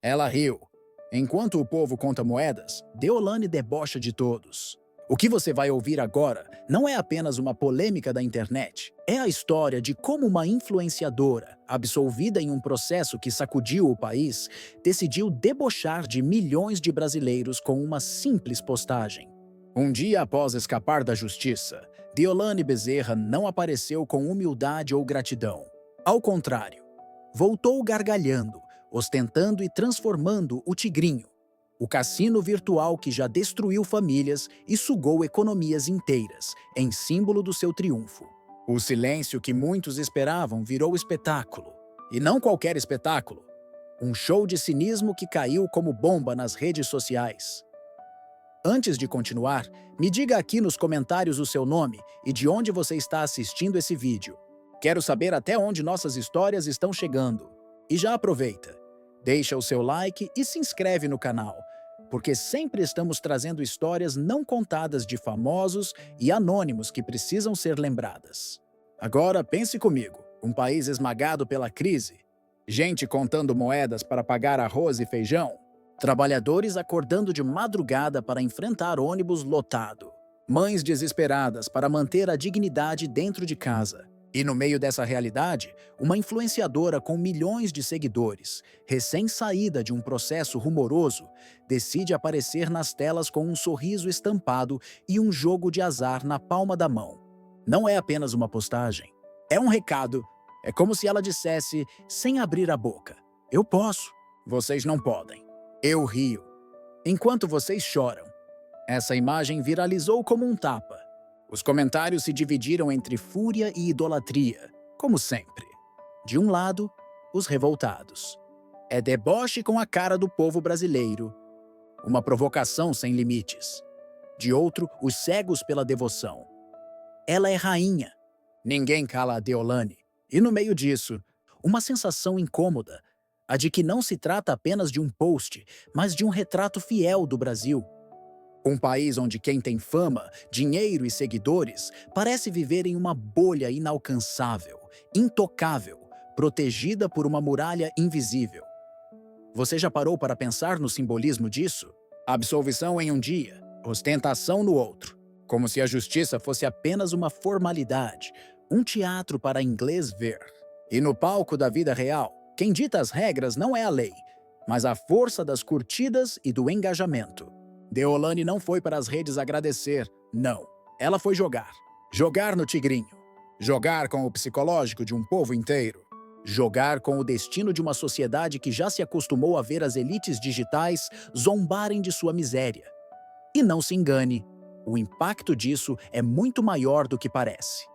Ela riu. Enquanto o povo conta moedas, Deolane debocha de todos. O que você vai ouvir agora não é apenas uma polêmica da internet. É a história de como uma influenciadora, absolvida em um processo que sacudiu o país, decidiu debochar de milhões de brasileiros com uma simples postagem. Um dia após escapar da justiça, Deolane Bezerra não apareceu com humildade ou gratidão. Ao contrário, voltou gargalhando, ostentando e transformando o Tigrinho, o cassino virtual que já destruiu famílias e sugou economias inteiras, em símbolo do seu triunfo. O silêncio que muitos esperavam virou espetáculo. E não qualquer espetáculo. Um show de cinismo que caiu como bomba nas redes sociais. Antes de continuar, me diga aqui nos comentários o seu nome e de onde você está assistindo esse vídeo. Quero saber até onde nossas histórias estão chegando. E já aproveita, deixa o seu like e se inscreve no canal, porque sempre estamos trazendo histórias não contadas de famosos e anônimos que precisam ser lembradas. Agora pense comigo, um país esmagado pela crise, gente contando moedas para pagar arroz e feijão, trabalhadores acordando de madrugada para enfrentar ônibus lotado, mães desesperadas para manter a dignidade dentro de casa. E no meio dessa realidade, uma influenciadora com milhões de seguidores, recém-saída de um processo rumoroso, decide aparecer nas telas com um sorriso estampado e um jogo de azar na palma da mão. Não é apenas uma postagem. É um recado. É como se ela dissesse, sem abrir a boca: eu posso, vocês não podem. Eu rio, enquanto vocês choram. Essa imagem viralizou como um tapa. Os comentários se dividiram entre fúria e idolatria, como sempre. De um lado, os revoltados. É deboche com a cara do povo brasileiro. Uma provocação sem limites. De outro, os cegos pela devoção. Ela é rainha. Ninguém cala a Deolane. E no meio disso, uma sensação incômoda, a de que não se trata apenas de um post, mas de um retrato fiel do Brasil. Um país onde quem tem fama, dinheiro e seguidores parece viver em uma bolha inalcançável, intocável, protegida por uma muralha invisível. Você já parou para pensar no simbolismo disso? Absolvição em um dia, ostentação no outro. Como se a justiça fosse apenas uma formalidade, um teatro para inglês ver. E no palco da vida real, quem dita as regras não é a lei, mas a força das curtidas e do engajamento. Deolane não foi para as redes agradecer, não. Ela foi jogar. Jogar no Tigrinho. Jogar com o psicológico de um povo inteiro. Jogar com o destino de uma sociedade que já se acostumou a ver as elites digitais zombarem de sua miséria. E não se engane, o impacto disso é muito maior do que parece.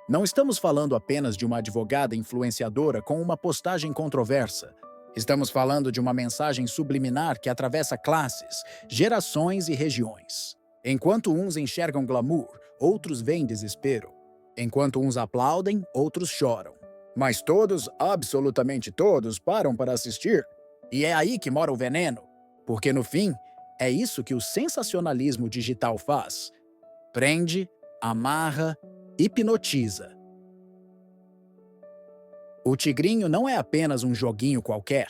Não estamos falando apenas de uma advogada influenciadora com uma postagem controversa. Estamos falando de uma mensagem subliminar que atravessa classes, gerações e regiões. Enquanto uns enxergam glamour, outros veem desespero. Enquanto uns aplaudem, outros choram. Mas todos, absolutamente todos, param para assistir. E é aí que mora o veneno. Porque no fim, é isso que o sensacionalismo digital faz. Prende, amarra, hipnotiza. O Tigrinho não é apenas um joguinho qualquer.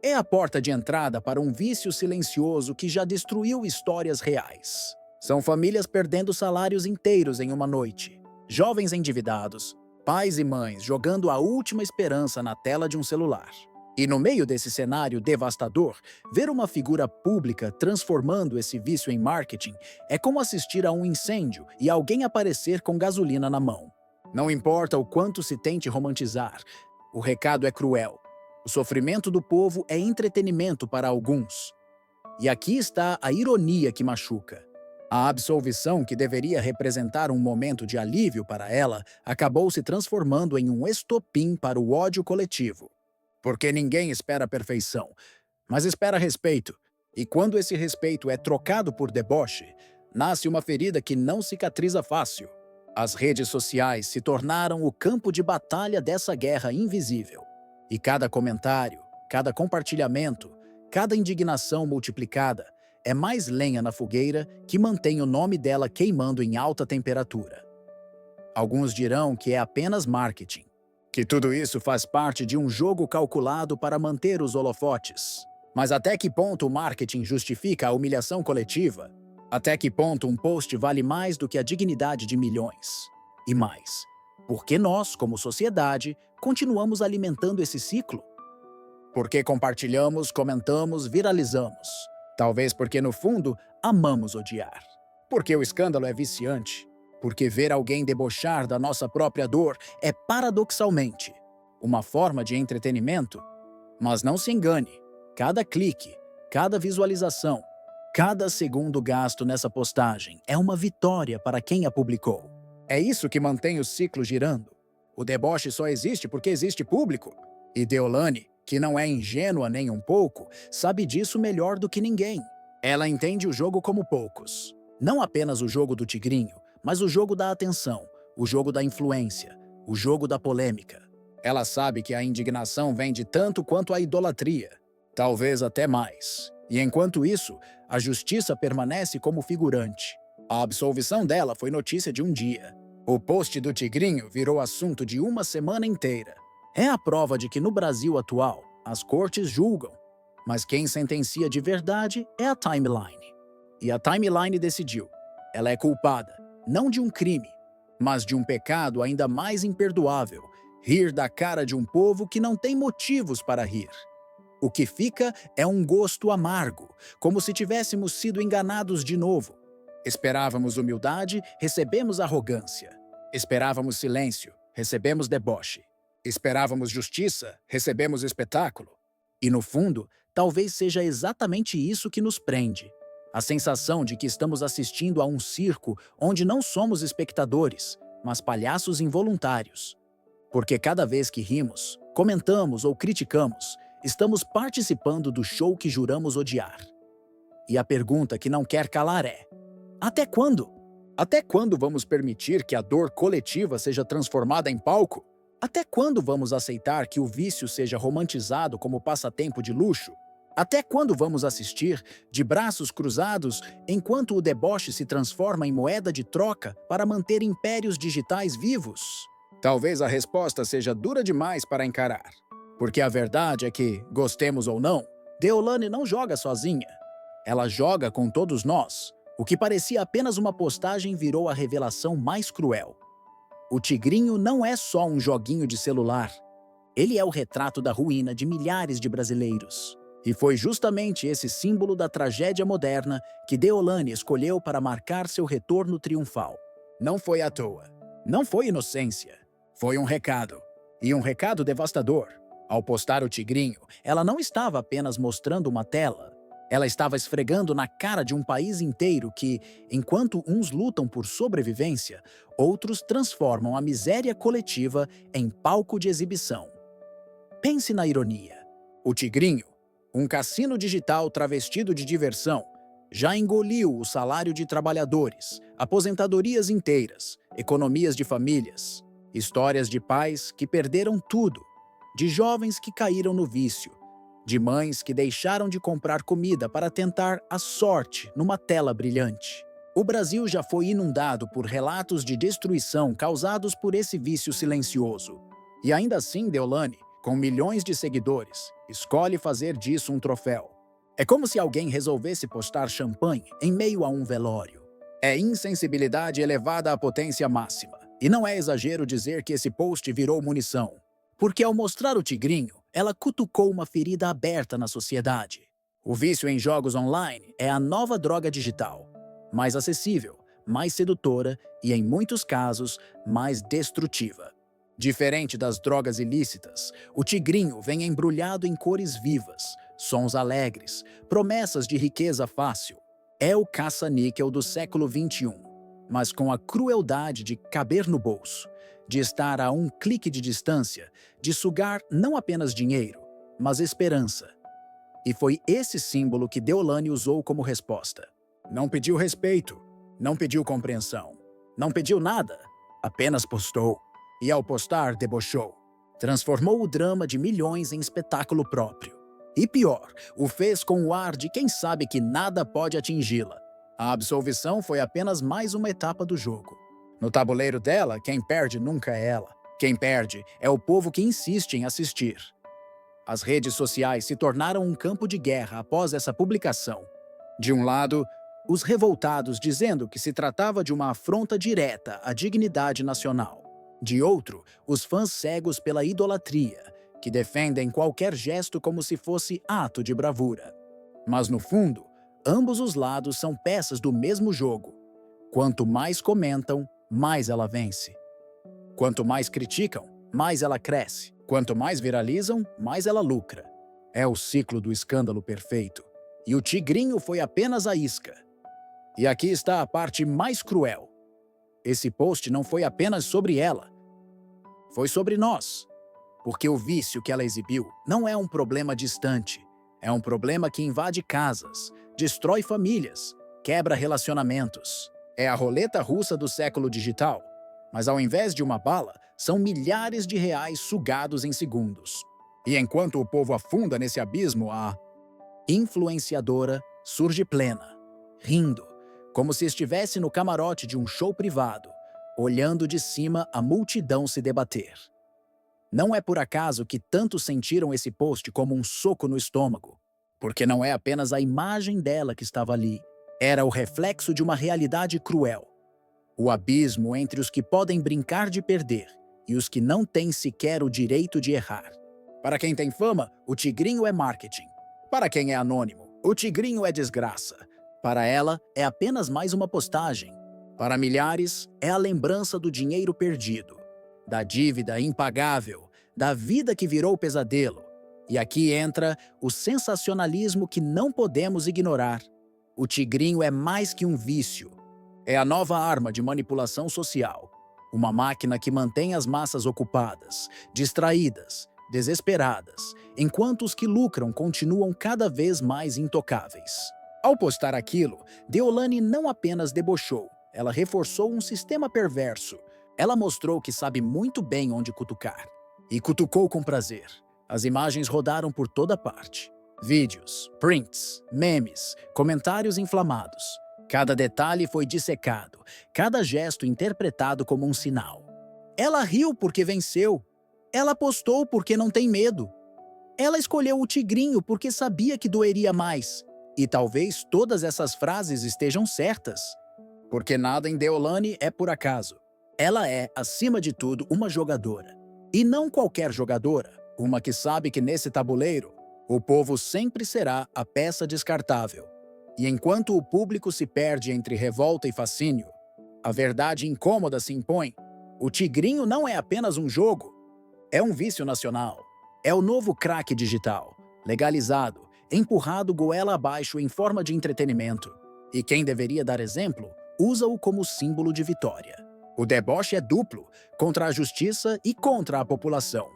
É a porta de entrada para um vício silencioso que já destruiu histórias reais. São famílias perdendo salários inteiros em uma noite. Jovens endividados, pais e mães jogando a última esperança na tela de um celular. E no meio desse cenário devastador, ver uma figura pública transformando esse vício em marketing é como assistir a um incêndio e alguém aparecer com gasolina na mão. Não importa o quanto se tente romantizar, o recado é cruel. O sofrimento do povo é entretenimento para alguns. E aqui está a ironia que machuca. A absolvição, que deveria representar um momento de alívio para ela, acabou se transformando em um estopim para o ódio coletivo. Porque ninguém espera perfeição, mas espera respeito. E quando esse respeito é trocado por deboche, nasce uma ferida que não cicatriza fácil. As redes sociais se tornaram o campo de batalha dessa guerra invisível. E cada comentário, cada compartilhamento, cada indignação multiplicada é mais lenha na fogueira que mantém o nome dela queimando em alta temperatura. Alguns dirão que é apenas marketing, que tudo isso faz parte de um jogo calculado para manter os holofotes. Mas até que ponto o marketing justifica a humilhação coletiva? Até que ponto um post vale mais do que a dignidade de milhões? E mais, por que nós, como sociedade, continuamos alimentando esse ciclo? Porque compartilhamos, comentamos, viralizamos. Talvez porque, no fundo, amamos odiar. Porque o escândalo é viciante. Porque ver alguém debochar da nossa própria dor é, paradoxalmente, uma forma de entretenimento. Mas não se engane, cada clique, cada visualização, cada segundo gasto nessa postagem é uma vitória para quem a publicou. É isso que mantém o ciclo girando. O deboche só existe porque existe público. E Deolane, que não é ingênua nem um pouco, sabe disso melhor do que ninguém. Ela entende o jogo como poucos. Não apenas o jogo do tigrinho, mas o jogo da atenção, o jogo da influência, o jogo da polêmica. Ela sabe que a indignação vem de tanto quanto a idolatria, talvez até mais. E enquanto isso, a justiça permanece como figurante. A absolvição dela foi notícia de um dia. O post do tigrinho virou assunto de uma semana inteira. É a prova de que no Brasil atual, as cortes julgam, mas quem sentencia de verdade é a timeline. E a timeline decidiu. Ela é culpada, não de um crime, mas de um pecado ainda mais imperdoável: rir da cara de um povo que não tem motivos para rir. O que fica é um gosto amargo, como se tivéssemos sido enganados de novo. Esperávamos humildade, recebemos arrogância. Esperávamos silêncio, recebemos deboche. Esperávamos justiça, recebemos espetáculo. E no fundo, talvez seja exatamente isso que nos prende. A sensação de que estamos assistindo a um circo onde não somos espectadores, mas palhaços involuntários. Porque cada vez que rimos, comentamos ou criticamos, estamos participando do show que juramos odiar. E a pergunta que não quer calar é: até quando? Até quando vamos permitir que a dor coletiva seja transformada em palco? Até quando vamos aceitar que o vício seja romantizado como passatempo de luxo? Até quando vamos assistir, de braços cruzados, enquanto o deboche se transforma em moeda de troca para manter impérios digitais vivos? Talvez a resposta seja dura demais para encarar. Porque a verdade é que, gostemos ou não, Deolane não joga sozinha. Ela joga com todos nós. O que parecia apenas uma postagem virou a revelação mais cruel. O tigrinho não é só um joguinho de celular. Ele é o retrato da ruína de milhares de brasileiros. E foi justamente esse símbolo da tragédia moderna que Deolane escolheu para marcar seu retorno triunfal. Não foi à toa. Não foi inocência. Foi um recado. E um recado devastador. Ao postar o tigrinho, ela não estava apenas mostrando uma tela. Ela estava esfregando na cara de um país inteiro que, enquanto uns lutam por sobrevivência, outros transformam a miséria coletiva em palco de exibição. Pense na ironia. O tigrinho, um cassino digital travestido de diversão, já engoliu o salário de trabalhadores, aposentadorias inteiras, economias de famílias, histórias de pais que perderam tudo, de jovens que caíram no vício, de mães que deixaram de comprar comida para tentar a sorte numa tela brilhante. O Brasil já foi inundado por relatos de destruição causados por esse vício silencioso. E ainda assim, Deolane, com milhões de seguidores, escolhe fazer disso um troféu. É como se alguém resolvesse postar champanhe em meio a um velório. É insensibilidade elevada à potência máxima. E não é exagero dizer que esse post virou munição. Porque ao mostrar o tigrinho, ela cutucou uma ferida aberta na sociedade. O vício em jogos online é a nova droga digital. Mais acessível, mais sedutora e, em muitos casos, mais destrutiva. Diferente das drogas ilícitas, o tigrinho vem embrulhado em cores vivas, sons alegres, promessas de riqueza fácil. É o caça-níquel do século XXI, mas com a crueldade de caber no bolso, de estar a um clique de distância, de sugar não apenas dinheiro, mas esperança. E foi esse símbolo que Deolane usou como resposta. Não pediu respeito, não pediu compreensão, não pediu nada, apenas postou. E ao postar, debochou. Transformou o drama de milhões em espetáculo próprio. E pior, o fez com o ar de quem sabe que nada pode atingi-la. A absolvição foi apenas mais uma etapa do jogo. No tabuleiro dela, quem perde nunca é ela. Quem perde é o povo que insiste em assistir. As redes sociais se tornaram um campo de guerra após essa publicação. De um lado, os revoltados dizendo que se tratava de uma afronta direta à dignidade nacional. De outro, os fãs cegos pela idolatria, que defendem qualquer gesto como se fosse ato de bravura. Mas no fundo, ambos os lados são peças do mesmo jogo. Quanto mais comentam, mais ela vence. Quanto mais criticam, mais ela cresce. Quanto mais viralizam, mais ela lucra. É o ciclo do escândalo perfeito. E o tigrinho foi apenas a isca. E aqui está a parte mais cruel. Esse post não foi apenas sobre ela. Foi sobre nós. Porque o vício que ela exibiu não é um problema distante. É um problema que invade casas, destrói famílias, quebra relacionamentos. É a roleta russa do século digital. Mas ao invés de uma bala, são milhares de reais sugados em segundos. E enquanto o povo afunda nesse abismo, a influenciadora surge plena, rindo, como se estivesse no camarote de um show privado, olhando de cima a multidão se debater. Não é por acaso que tantos sentiram esse post como um soco no estômago, porque não é apenas a imagem dela que estava ali, era o reflexo de uma realidade cruel. O abismo entre os que podem brincar de perder e os que não têm sequer o direito de errar. Para quem tem fama, o tigrinho é marketing. Para quem é anônimo, o tigrinho é desgraça. Para ela, é apenas mais uma postagem. Para milhares, é a lembrança do dinheiro perdido, da dívida impagável, da vida que virou pesadelo. E aqui entra o sensacionalismo que não podemos ignorar. O tigrinho é mais que um vício. É a nova arma de manipulação social. Uma máquina que mantém as massas ocupadas, distraídas, desesperadas, enquanto os que lucram continuam cada vez mais intocáveis. Ao postar aquilo, Deolane não apenas debochou, ela reforçou um sistema perverso. Ela mostrou que sabe muito bem onde cutucar. E cutucou com prazer. As imagens rodaram por toda parte. Vídeos, prints, memes, comentários inflamados. Cada detalhe foi dissecado, cada gesto interpretado como um sinal. Ela riu porque venceu. Ela postou porque não tem medo. Ela escolheu o tigrinho porque sabia que doeria mais. E talvez todas essas frases estejam certas. Porque nada em Deolane é por acaso. Ela é, acima de tudo, uma jogadora. E não qualquer jogadora, uma que sabe que nesse tabuleiro, o povo sempre será a peça descartável. E enquanto o público se perde entre revolta e fascínio, a verdade incômoda se impõe. O tigrinho não é apenas um jogo, é um vício nacional. É o novo crack digital, legalizado, empurrado goela abaixo em forma de entretenimento. E quem deveria dar exemplo, usa-o como símbolo de vitória. O deboche é duplo, contra a justiça e contra a população.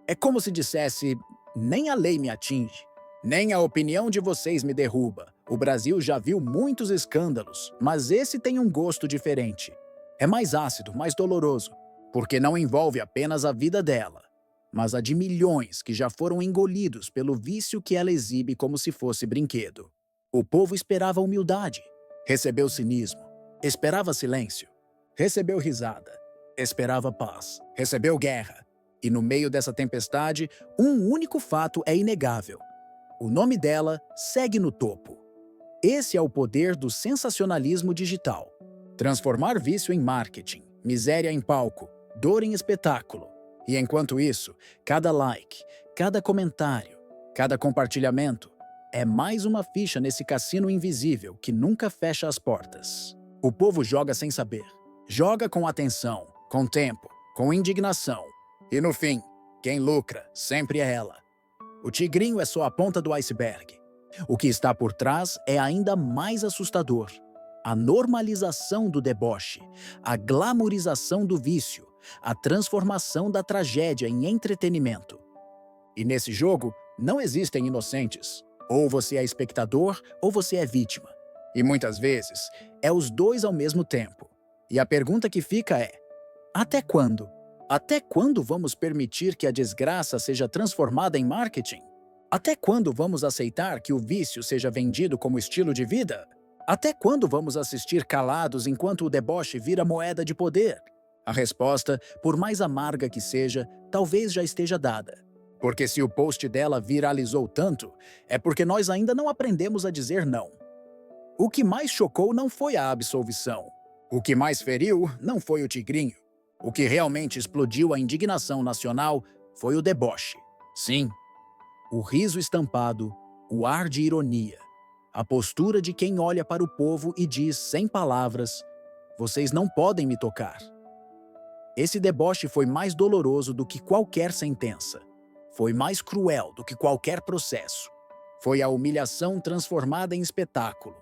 É como se dissesse, nem a lei me atinge, nem a opinião de vocês me derruba. O Brasil já viu muitos escândalos, mas esse tem um gosto diferente. É mais ácido, mais doloroso, porque não envolve apenas a vida dela, mas a de milhões que já foram engolidos pelo vício que ela exibe como se fosse brinquedo. O povo esperava humildade, recebeu cinismo, esperava silêncio, recebeu risada, esperava paz, recebeu guerra. E no meio dessa tempestade, um único fato é inegável. O nome dela segue no topo. Esse é o poder do sensacionalismo digital. Transformar vício em marketing, miséria em palco, dor em espetáculo. E enquanto isso, cada like, cada comentário, cada compartilhamento é mais uma ficha nesse cassino invisível que nunca fecha as portas. O povo joga sem saber. Joga com atenção, com tempo, com indignação. E no fim, quem lucra sempre é ela. O tigrinho é só a ponta do iceberg. O que está por trás é ainda mais assustador. A normalização do deboche, a glamorização do vício, a transformação da tragédia em entretenimento. E nesse jogo, não existem inocentes. Ou você é espectador, ou você é vítima. E muitas vezes, é os dois ao mesmo tempo. E a pergunta que fica é: até quando? Até quando vamos permitir que a desgraça seja transformada em marketing? Até quando vamos aceitar que o vício seja vendido como estilo de vida? Até quando vamos assistir calados enquanto o deboche vira moeda de poder? A resposta, por mais amarga que seja, talvez já esteja dada. Porque se o post dela viralizou tanto, é porque nós ainda não aprendemos a dizer não. O que mais chocou não foi a absolvição. O que mais feriu não foi o tigrinho. O que realmente explodiu a indignação nacional foi o deboche. Sim, o riso estampado, o ar de ironia, a postura de quem olha para o povo e diz sem palavras: vocês não podem me tocar. Esse deboche foi mais doloroso do que qualquer sentença. Foi mais cruel do que qualquer processo. Foi a humilhação transformada em espetáculo.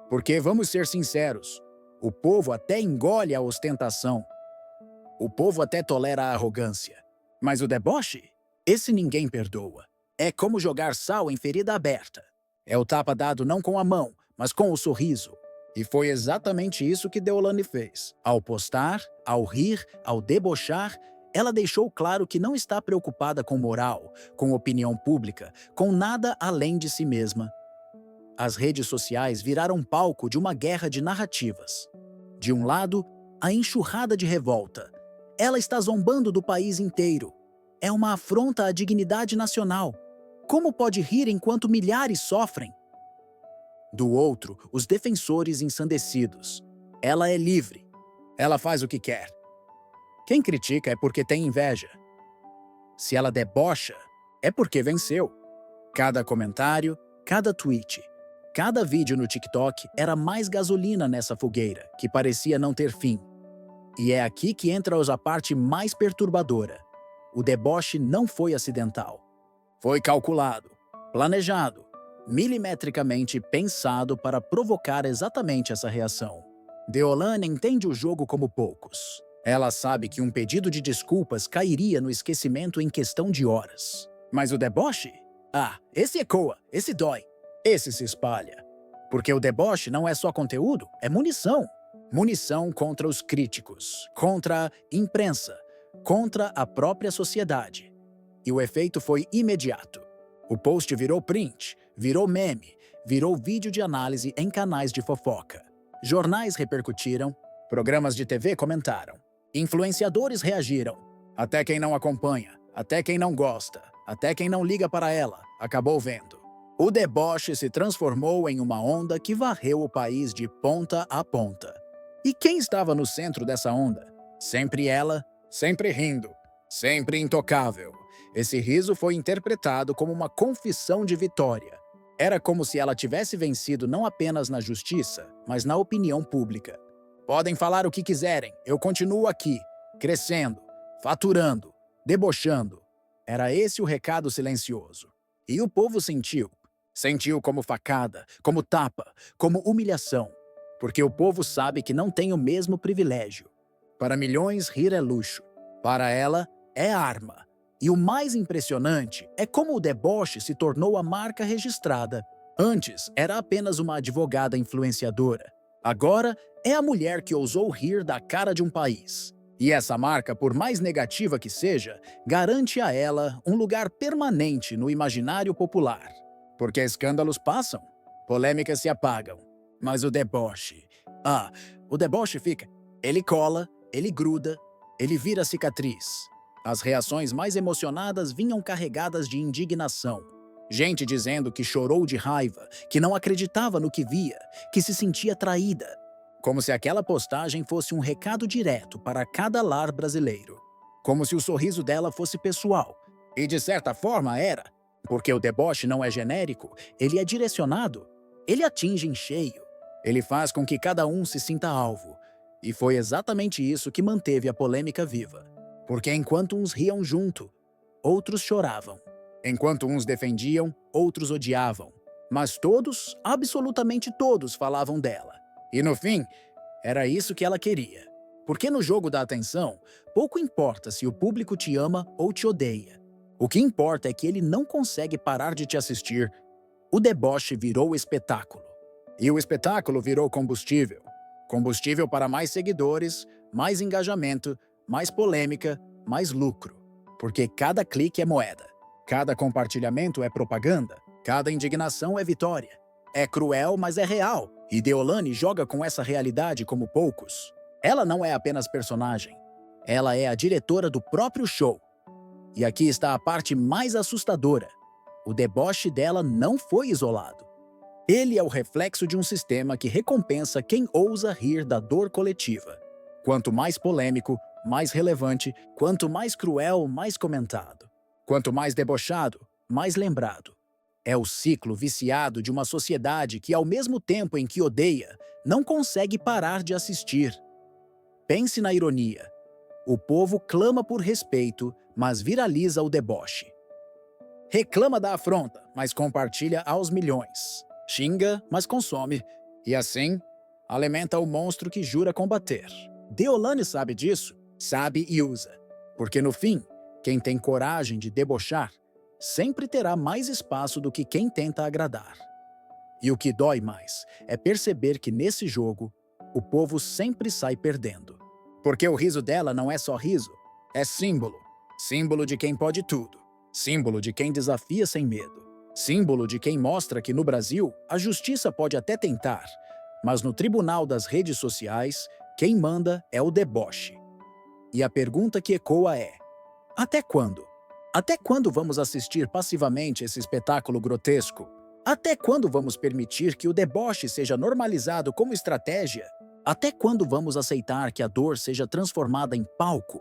Porque, vamos ser sinceros, o povo até engole a ostentação. O povo até tolera a arrogância. Mas o deboche? Esse ninguém perdoa. É como jogar sal em ferida aberta. É o tapa dado não com a mão, mas com o sorriso. E foi exatamente isso que Deolane fez. Ao postar, ao rir, ao debochar, ela deixou claro que não está preocupada com moral, com opinião pública, com nada além de si mesma. As redes sociais viraram palco de uma guerra de narrativas. De um lado, a enxurrada de revolta. Ela está zombando do país inteiro. É uma afronta à dignidade nacional. Como pode rir enquanto milhares sofrem? Do outro, os defensores ensandecidos. Ela é livre. Ela faz o que quer. Quem critica é porque tem inveja. Se ela debocha, é porque venceu. Cada comentário, cada tweet, cada vídeo no TikTok era mais gasolina nessa fogueira, que parecia não ter fim. E é aqui que entra a parte mais perturbadora. O deboche não foi acidental. Foi calculado, planejado, milimetricamente pensado para provocar exatamente essa reação. Deolane entende o jogo como poucos. Ela sabe que um pedido de desculpas cairia no esquecimento em questão de horas. Mas o deboche? Ah, esse ecoa, esse dói, esse se espalha. Porque o deboche não é só conteúdo, é munição. Munição contra os críticos, contra a imprensa, contra a própria sociedade. E o efeito foi imediato. O post virou print, virou meme, virou vídeo de análise em canais de fofoca. Jornais repercutiram, programas de TV comentaram, influenciadores reagiram. Até quem não acompanha, até quem não gosta, até quem não liga para ela, acabou vendo. O deboche se transformou em uma onda que varreu o país de ponta a ponta. E quem estava no centro dessa onda? Sempre ela, sempre rindo, sempre intocável. Esse riso foi interpretado como uma confissão de vitória. Era como se ela tivesse vencido não apenas na justiça, mas na opinião pública. Podem falar o que quiserem, eu continuo aqui, crescendo, faturando, debochando. Era esse o recado silencioso. E o povo sentiu. Sentiu como facada, como tapa, como humilhação. Porque o povo sabe que não tem o mesmo privilégio. Para milhões, rir é luxo. Para ela, é arma. E o mais impressionante é como o deboche se tornou a marca registrada. Antes, era apenas uma advogada influenciadora. Agora, é a mulher que ousou rir da cara de um país. E essa marca, por mais negativa que seja, garante a ela um lugar permanente no imaginário popular. Porque escândalos passam, polêmicas se apagam. Mas o deboche... o deboche fica... Ele cola, ele gruda, ele vira cicatriz. As reações mais emocionadas vinham carregadas de indignação. Gente dizendo que chorou de raiva, que não acreditava no que via, que se sentia traída. Como se aquela postagem fosse um recado direto para cada lar brasileiro. Como se o sorriso dela fosse pessoal. E de certa forma era. Porque o deboche não é genérico, ele é direcionado. Ele atinge em cheio. Ele faz com que cada um se sinta alvo. E foi exatamente isso que manteve a polêmica viva. Porque enquanto uns riam junto, outros choravam. Enquanto uns defendiam, outros odiavam. Mas todos, absolutamente todos, falavam dela. E no fim, era isso que ela queria. Porque no jogo da atenção, pouco importa se o público te ama ou te odeia. O que importa é que ele não consegue parar de te assistir. O deboche virou espetáculo. E o espetáculo virou combustível. Combustível para mais seguidores, mais engajamento, mais polêmica, mais lucro. Porque cada clique é moeda. Cada compartilhamento é propaganda. Cada indignação é vitória. É cruel, mas é real. E Deolane joga com essa realidade como poucos. Ela não é apenas personagem. Ela é a diretora do próprio show. E aqui está a parte mais assustadora. O deboche dela não foi isolado. Ele é o reflexo de um sistema que recompensa quem ousa rir da dor coletiva. Quanto mais polêmico, mais relevante; quanto mais cruel, mais comentado; quanto mais debochado, mais lembrado. É o ciclo viciado de uma sociedade que, ao mesmo tempo em que odeia, não consegue parar de assistir. Pense na ironia. O povo clama por respeito, mas viraliza o deboche. Reclama da afronta, mas compartilha aos milhões. Xinga, mas consome. E assim, alimenta o monstro que jura combater. Deolane sabe disso, sabe e usa. Porque no fim, quem tem coragem de debochar sempre terá mais espaço do que quem tenta agradar. E o que dói mais é perceber que nesse jogo, o povo sempre sai perdendo. Porque o riso dela não é só riso, é símbolo. Símbolo de quem pode tudo. Símbolo de quem desafia sem medo. Símbolo de quem mostra que no Brasil, a justiça pode até tentar, mas no tribunal das redes sociais, quem manda é o deboche. E a pergunta que ecoa é: até quando? Até quando vamos assistir passivamente esse espetáculo grotesco? Até quando vamos permitir que o deboche seja normalizado como estratégia? Até quando vamos aceitar que a dor seja transformada em palco,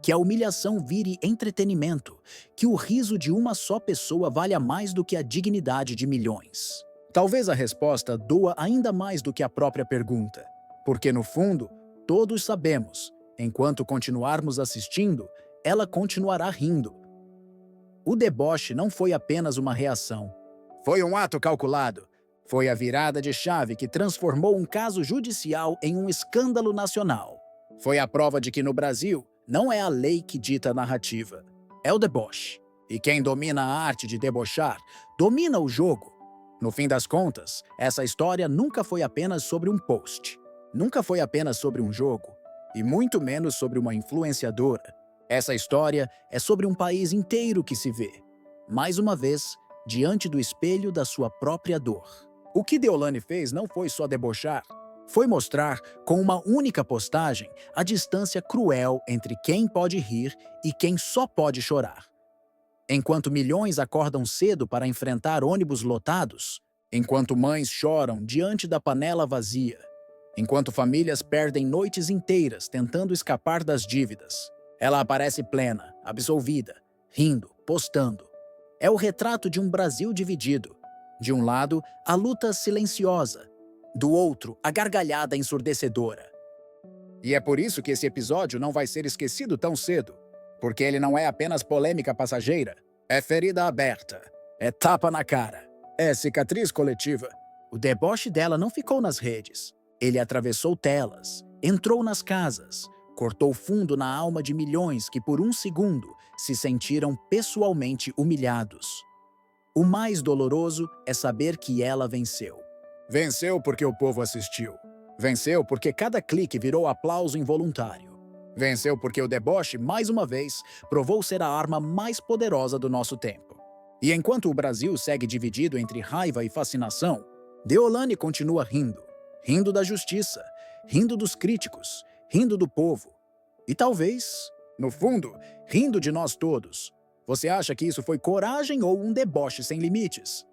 que a humilhação vire entretenimento, que o riso de uma só pessoa valha mais do que a dignidade de milhões? Talvez a resposta doa ainda mais do que a própria pergunta, porque no fundo, todos sabemos, enquanto continuarmos assistindo, ela continuará rindo. O deboche não foi apenas uma reação. Foi um ato calculado. Foi a virada de chave que transformou um caso judicial em um escândalo nacional. Foi a prova de que no Brasil não é a lei que dita a narrativa, é o deboche. E quem domina a arte de debochar, domina o jogo. No fim das contas, essa história nunca foi apenas sobre um post. Nunca foi apenas sobre um jogo. E muito menos sobre uma influenciadora. Essa história é sobre um país inteiro que se vê, mais uma vez, diante do espelho da sua própria dor. O que Deolane fez não foi só debochar, foi mostrar, com uma única postagem, a distância cruel entre quem pode rir e quem só pode chorar. Enquanto milhões acordam cedo para enfrentar ônibus lotados, enquanto mães choram diante da panela vazia, enquanto famílias perdem noites inteiras tentando escapar das dívidas, ela aparece plena, absolvida, rindo, postando. É o retrato de um Brasil dividido. De um lado, a luta silenciosa. Do outro, a gargalhada ensurdecedora. E é por isso que esse episódio não vai ser esquecido tão cedo. Porque ele não é apenas polêmica passageira. É ferida aberta. É tapa na cara. É cicatriz coletiva. O deboche dela não ficou nas redes. Ele atravessou telas, entrou nas casas, cortou fundo na alma de milhões que por um segundo se sentiram pessoalmente humilhados. O mais doloroso é saber que ela venceu. Venceu porque o povo assistiu. Venceu porque cada clique virou aplauso involuntário. Venceu porque o deboche, mais uma vez, provou ser a arma mais poderosa do nosso tempo. E enquanto o Brasil segue dividido entre raiva e fascinação, Deolane continua rindo. Rindo da justiça, rindo dos críticos, rindo do povo. E talvez, no fundo, rindo de nós todos. Você acha que isso foi coragem ou um deboche sem limites?